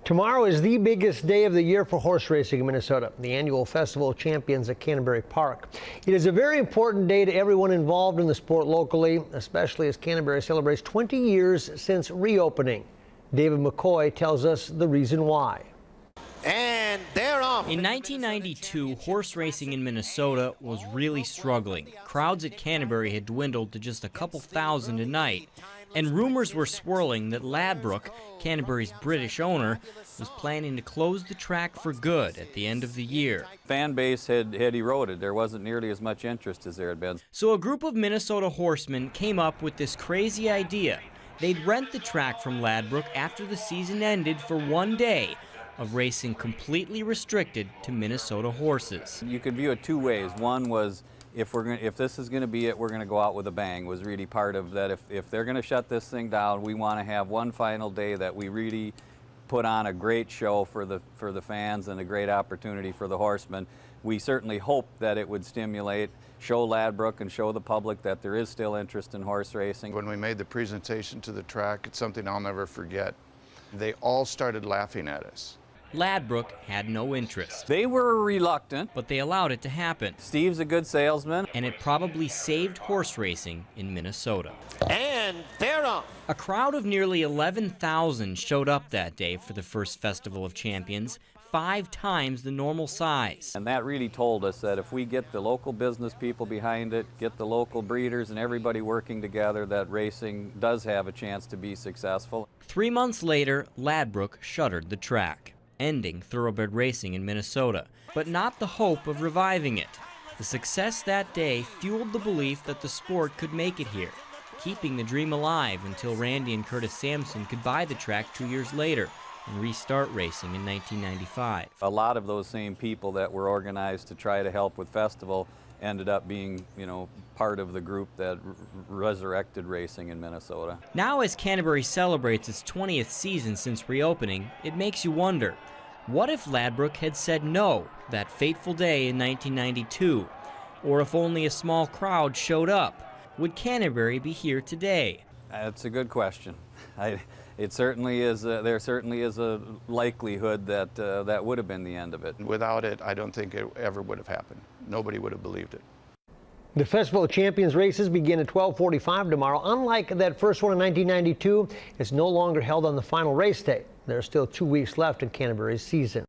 Tomorrow is the biggest day of the year for horse racing in Minnesota, the annual Festival of Champions at Canterbury Park. It is a very important day to everyone involved in the sport locally, especially as Canterbury celebrates 20 years since reopening. David McCoy tells us the reason why. And they're off. In 1992, horse racing in Minnesota was really struggling. Crowds at Canterbury had dwindled to just a couple thousand a night, and rumors were swirling that Ladbroke, Canterbury's British owner, was planning to close the track for good at the end of the year. Fan base had eroded. There wasn't nearly as much interest as there had been. So a group of Minnesota horsemen came up with this crazy idea. They'd rent the track from Ladbroke after the season ended for one day of racing completely restricted to Minnesota horses. You could view it two ways. One was, if this is going to be it, we're going to go out with a bang, was really part of that. If they're going to shut this thing down, we want to have one final day that we really put on a great show for the fans and a great opportunity for the horsemen. We certainly hope that it would stimulate, show Ladbroke and show the public that there is still interest in horse racing. When we made the presentation to the track, it's something I'll never forget. They all started laughing at us. Ladbroke had no interest. They were reluctant, but they allowed it to happen. Steve's a good salesman. And it probably saved horse racing in Minnesota. And they're off. A crowd of nearly 11,000 showed up that day for the first Festival of Champions, 5 times the normal size. And that really told us that if we get the local business people behind it, get the local breeders and everybody working together, that racing does have a chance to be successful. 3 months later, Ladbroke shuttered the track, ending thoroughbred racing in Minnesota, but not the hope of reviving it. The success that day fueled the belief that the sport could make it here, keeping the dream alive until Randy and Curtis Sampson could buy the track 2 years later and restart racing in 1995. A lot of those same people that were organized to try to help with festival ended up being, part of the group that resurrected racing in Minnesota. Now, as Canterbury celebrates its 20th season since reopening, it makes you wonder, what if Ladbroke had said no that fateful day in 1992? Or if only a small crowd showed up, would Canterbury be here today? That's a good question. It certainly is. There certainly is a likelihood that that would have been the end of it. Without it, I don't think it ever would have happened. Nobody would have believed it. The Festival of Champions races begin at 12:45 tomorrow. Unlike that first one in 1992, it's no longer held on the final race day. There are still 2 weeks left in Canterbury's season.